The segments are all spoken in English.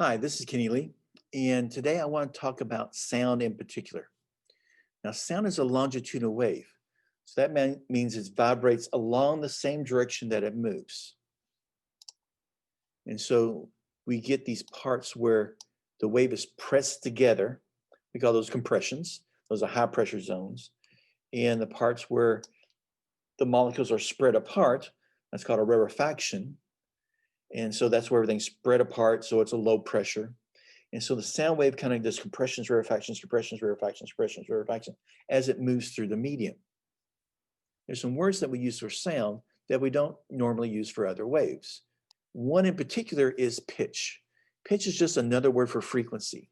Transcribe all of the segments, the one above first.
Hi, this is Kenny Lee, and today I want to talk about sound in particular. Now, sound is a longitudinal wave, so that means it vibrates along the same direction that it moves. And so we get these parts where the wave is pressed together. We call those compressions. Those are high pressure zones. And the parts where the molecules are spread apart, that's called a rarefaction. And so that's where everything's spread apart, so it's a low pressure. And so the sound wave kind of does compressions, rarefactions, compressions, rarefactions, compressions, rarefaction as it moves through the medium. There's some words that we use for sound that we don't normally use for other waves. One in particular is pitch. Pitch is just another word for frequency.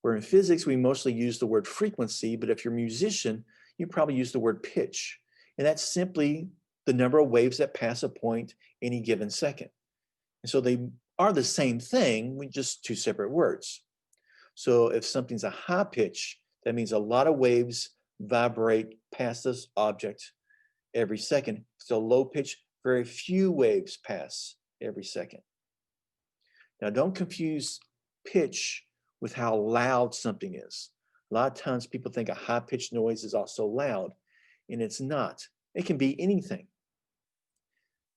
Where in physics, we mostly use the word frequency, but if you're a musician, you probably use the word pitch. And that's simply the number of waves that pass a point any given second. And so they are the same thing, with just two separate words. So if something's a high pitch, that means a lot of waves vibrate past this object every second. So low pitch, very few waves pass every second. Now don't confuse pitch with how loud something is. A lot of times people think a high pitched noise is also loud, and it's not. It can be anything.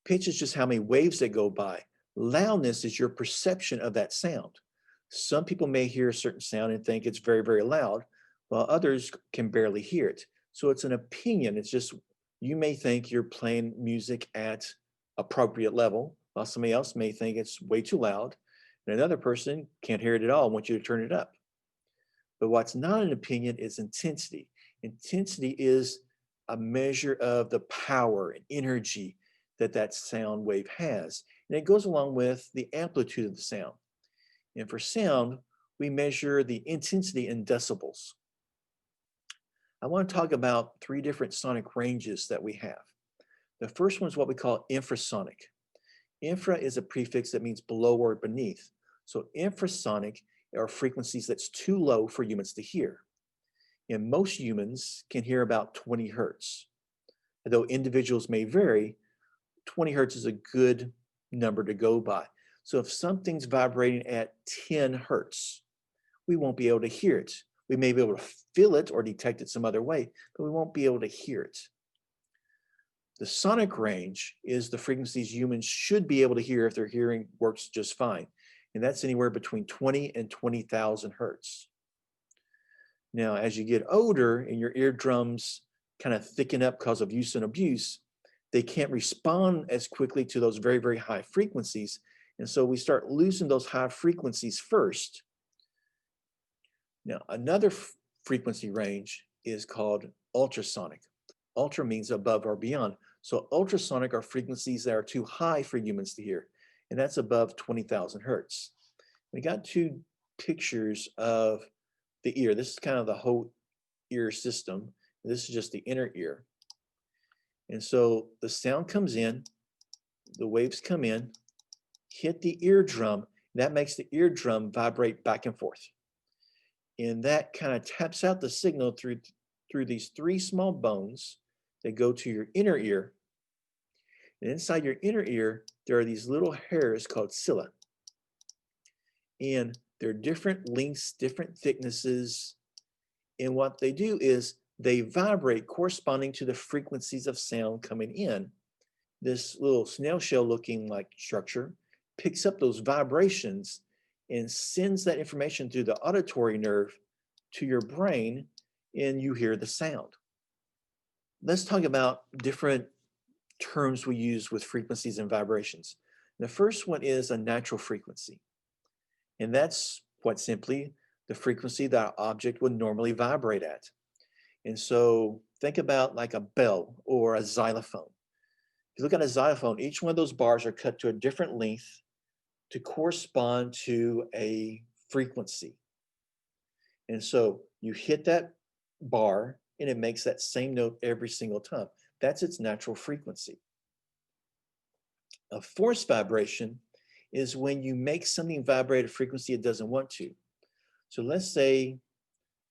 Pitch is just how many waves that go by. Loudness is your perception of that sound. Some people may hear a certain sound and think it's very, very loud, while others can barely hear it. So it's an opinion. It's just, you may think you're playing music at appropriate level, while somebody else may think it's way too loud, and another person can't hear it at all and wants you to turn it up. But what's not an opinion is intensity. Intensity is a measure of the power and energy that sound wave has. And it goes along with the amplitude of the sound. And for sound, we measure the intensity in decibels. I want to talk about three different sonic ranges that we have. The first one is what we call infrasonic. Infra is a prefix that means below or beneath. So infrasonic are frequencies that's too low for humans to hear. And most humans can hear about 20 hertz. Although individuals may vary, 20 hertz is a good number to go by. So if something's vibrating at 10 hertz, we won't be able to hear it. We may be able to feel it or detect it some other way, but we won't be able to hear it. The sonic range is the frequencies humans should be able to hear if their hearing works just fine. And that's anywhere between 20 and 20,000 hertz. Now, as you get older and your eardrums kind of thicken up because of use and abuse, they can't respond as quickly to those very, very high frequencies. And so we start losing those high frequencies first. Now, another frequency range is called ultrasonic. Ultra means above or beyond. So ultrasonic are frequencies that are too high for humans to hear, and that's above 20,000 hertz. We got two pictures of the ear. This is kind of the whole ear system. This is just the inner ear. And so the sound comes in, the waves come in, hit the eardrum, that makes the eardrum vibrate back and forth. And that kind of taps out the signal through these three small bones that go to your inner ear. And inside your inner ear, there are these little hairs called cilia. And they're different lengths, different thicknesses. And what they do is they vibrate corresponding to the frequencies of sound coming in. This little snail shell looking like structure picks up those vibrations and sends that information through the auditory nerve to your brain, and you hear the sound. Let's talk about different terms we use with frequencies and vibrations. The first one is a natural frequency, and that's quite simply the frequency that our object would normally vibrate at. And so think about like a bell or a xylophone. If you look at a xylophone, each one of those bars are cut to a different length to correspond to a frequency. And so you hit that bar and it makes that same note every single time. That's its natural frequency. A forced vibration is when you make something vibrate a frequency it doesn't want to. So let's say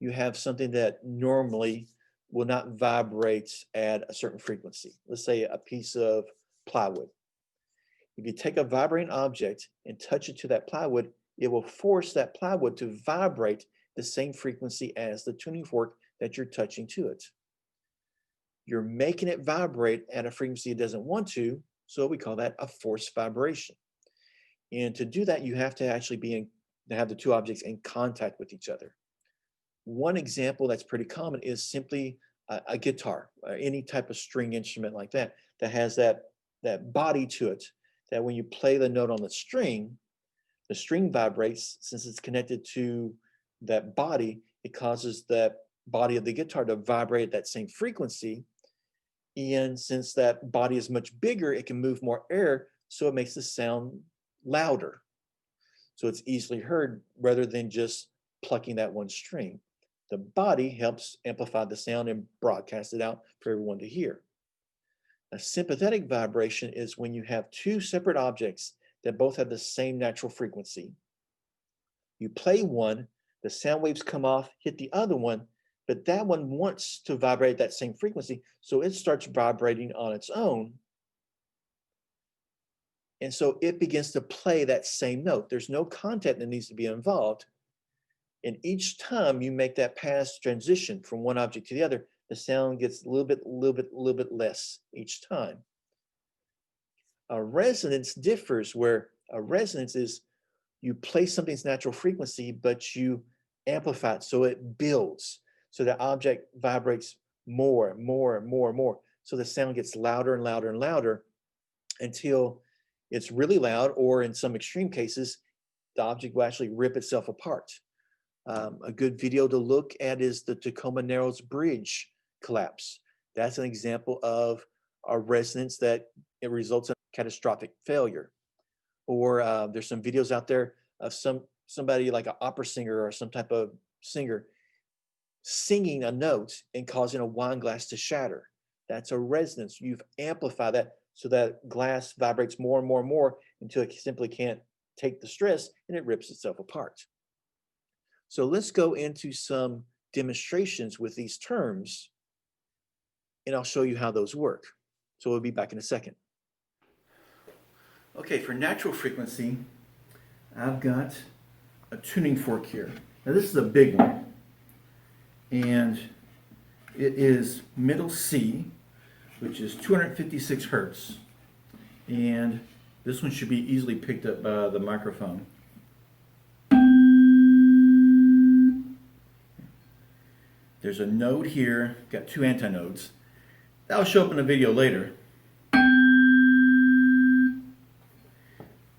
you have something that normally will not vibrate at a certain frequency. Let's say a piece of plywood. If you take a vibrating object and touch it to that plywood, it will force that plywood to vibrate the same frequency as the tuning fork that you're touching to it. You're making it vibrate at a frequency it doesn't want to, so we call that a forced vibration. And to do that, you have to actually to have the two objects in contact with each other. One example that's pretty common is simply a guitar, or any type of string instrument like that, that has that body to it, that when you play the note on the string vibrates. Since it's connected to that body, it causes that body of the guitar to vibrate at that same frequency. And since that body is much bigger, it can move more air, so it makes the sound louder. So it's easily heard rather than just plucking that one string. The body helps amplify the sound and broadcast it out for everyone to hear. A sympathetic vibration is when you have two separate objects that both have the same natural frequency. You play one, the sound waves come off, hit the other one, but that one wants to vibrate at that same frequency, so it starts vibrating on its own. And so it begins to play that same note. There's no content that needs to be involved. And each time you make that pass transition from one object to the other, the sound gets a little bit less each time. A resonance differs, where a resonance is you play something's natural frequency, but you amplify it so it builds. So the object vibrates more. So the sound gets louder and louder and louder until it's really loud, or in some extreme cases, the object will actually rip itself apart. A good video to look at is the Tacoma Narrows Bridge collapse. That's an example of a resonance that it results in catastrophic failure. Or there's some videos out there of somebody like an opera singer or some type of singer singing a note and causing a wine glass to shatter. That's a resonance. You've amplified that so that glass vibrates more and more until it simply can't take the stress and it rips itself apart. So let's go into some demonstrations with these terms, and I'll show you how those work. So we'll be back in a second. Okay, for natural frequency, I've got a tuning fork here. Now this is a big one, and it is middle C, which is 256 hertz. And this one should be easily picked up by the microphone. There's a node here, got two antinodes. That'll show up in a video later.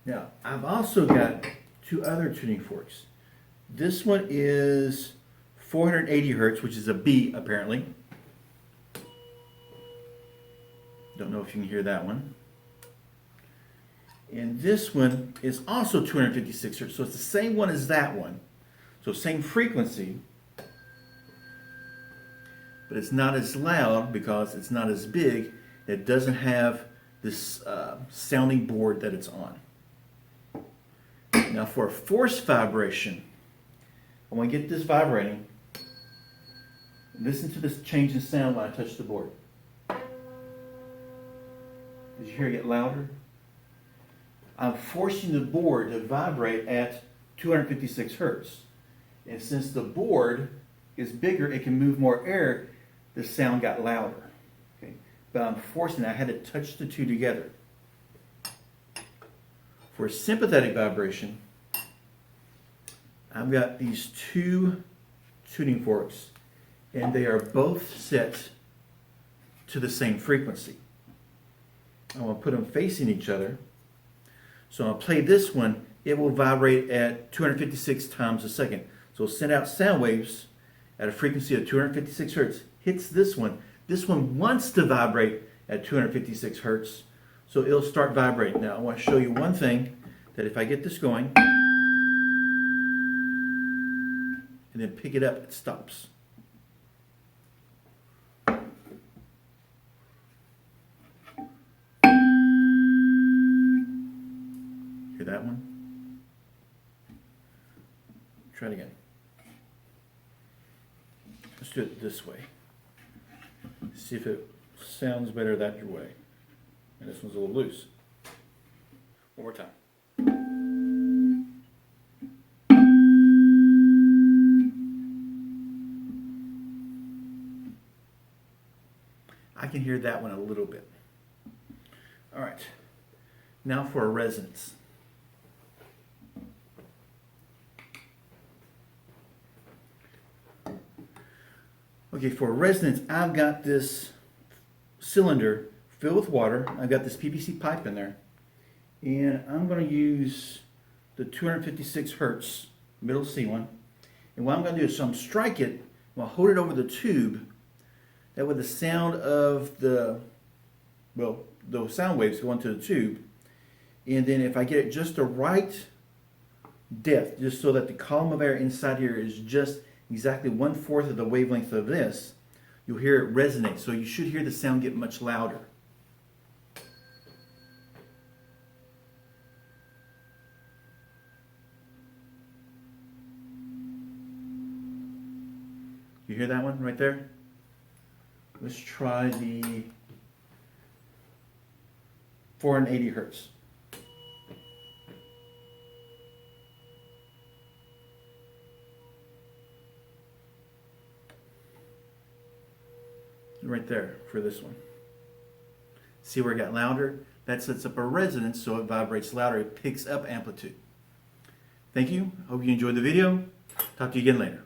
Now, I've also got two other tuning forks. This one is 480 hertz, which is a B apparently. Don't know if you can hear that one. And this one is also 256 hertz, so it's the same one as that one. So same frequency, but it's not as loud because it's not as big. It doesn't have this sounding board that it's on. Now for a forced vibration, I want to get this vibrating. Listen to this change in sound when I touch the board. Did you hear it get louder? I'm forcing the board to vibrate at 256 hertz. And since the board is bigger, it can move more air, the sound got louder. Okay? But I'm forcing it. I had to touch the two together. For sympathetic vibration, I've got these two tuning forks, and they are both set to the same frequency. I'm going to put them facing each other. So I'll play this one. It will vibrate at 256 times a second. So it'll send out sound waves at a frequency of 256 hertz. Hits this one. This one wants to vibrate at 256 hertz. So it'll start vibrating. Now I want to show you one thing, that if I get this going and then pick it up, it stops. Hear that one? Try it again. Let's do it this way. See if it sounds better that way. And this one's a little loose. One more time. can hear that one a little bit. All right, now for a resonance. Okay, for a resonance, I've got this cylinder filled with water. I've got this PVC pipe in there, and I'm going to use the 256 hertz middle C one. And what I'm going to do is, so I'm strike it, I'll hold it over the tube. That way the sound of the sound waves go into the tube. And then if I get it just the right depth, just so that the column of air inside here is just exactly 1/4 of the wavelength of this, you'll hear it resonate. So you should hear the sound get much louder. You hear that one right there? Let's try the 480 hertz. Right there for this one. See where it got louder? That sets up a resonance, so it vibrates louder. It picks up amplitude. Thank you. Hope you enjoyed the video. Talk to you again later.